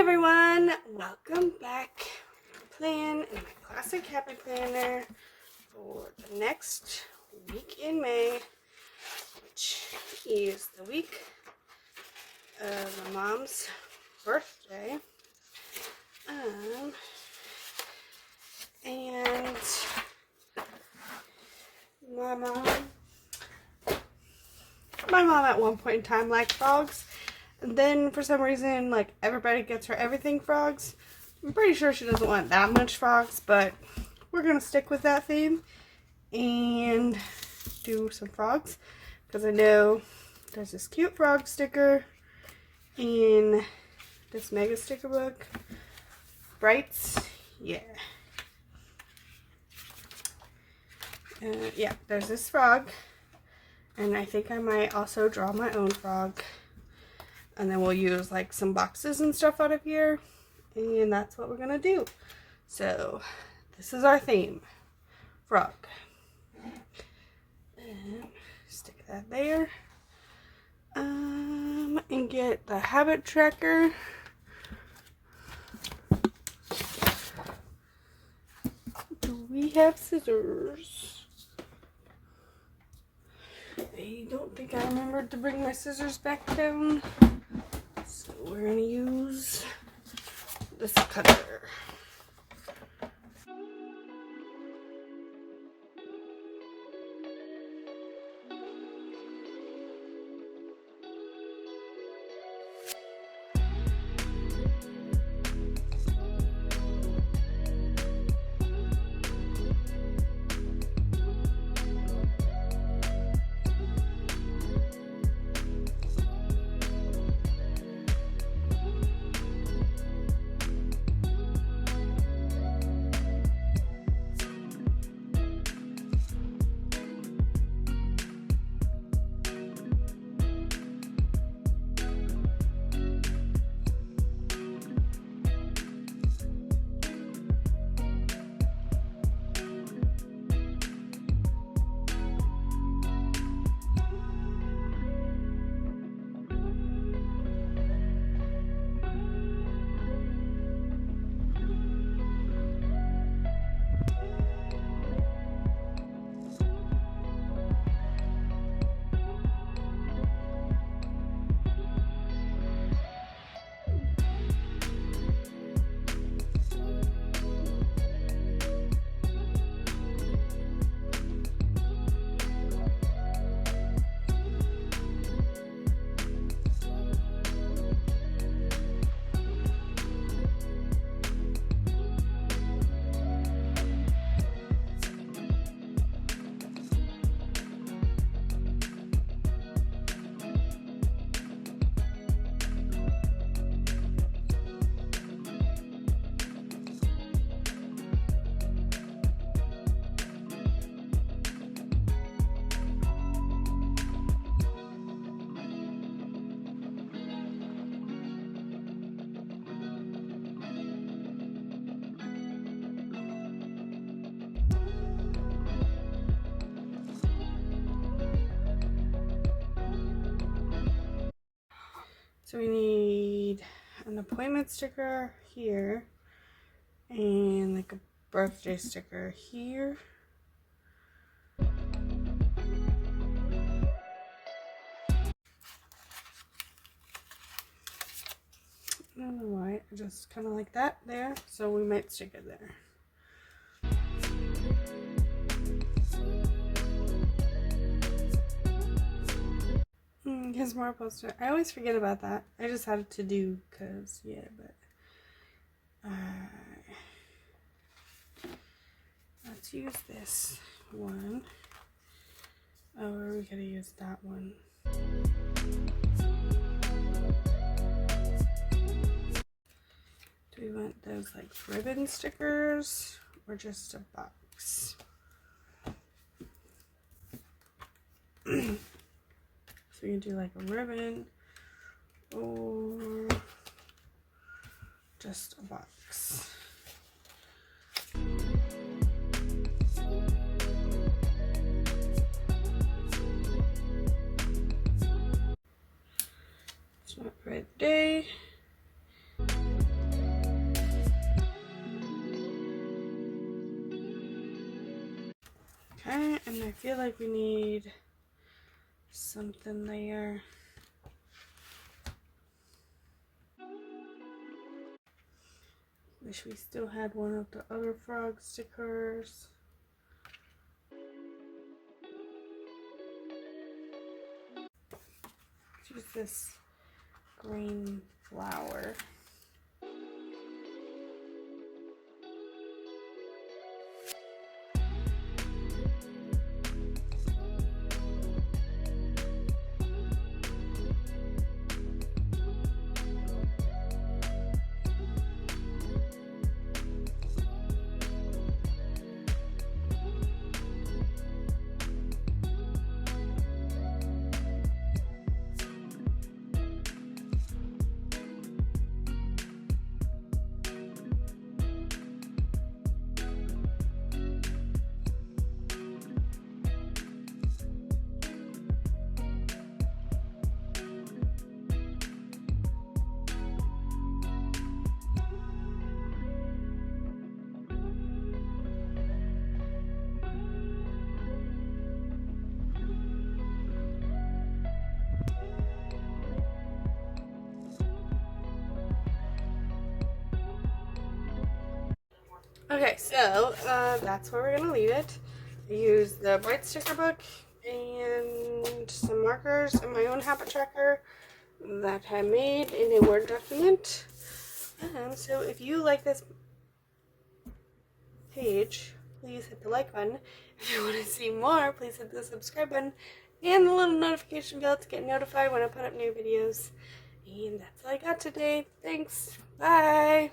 everyone, welcome back. Plan in my classic happy planner for the next week in May, which is the week of my mom's birthday. And my mom at one point in time liked frogs. And then for some reason, like, everybody gets her everything frogs. I'm pretty sure she doesn't want that much frogs, but we're going to stick with that theme and do some frogs. Because I know there's this cute frog sticker in this mega sticker book. Brights, yeah. Yeah, there's this frog. And I think I might also draw my own frog. And then we'll use like some boxes and stuff out of here. And that's what we're going to do. So this is our theme. Frog. And stick that there. And get the habit tracker. Do we have scissors? I don't think I remembered to bring my scissors back down. So we're going to use this cutter. So we need an appointment sticker here and like a birthday sticker here. I don't know why, I just kind of like that there, so we might stick it there. Here's more poster. I always forget about that. I just had it to do because, yeah, but let's use this one. Oh, are we gonna use that one? Do we want those like ribbon stickers or just a box? So you can do like a ribbon or just a box. It's not right day. that, and I feel like we need something there. Wish we still had one of the other frog stickers. Let's use this green flower. Okay, so that's where we're gonna leave it. I used the bright sticker book and some markers and my own habit tracker that I made in a Word document. So if you like this page, please hit the like button. If you want to see more, please hit the subscribe button and the little notification bell to get notified when I put up new videos. And that's all I got today. Thanks. Bye.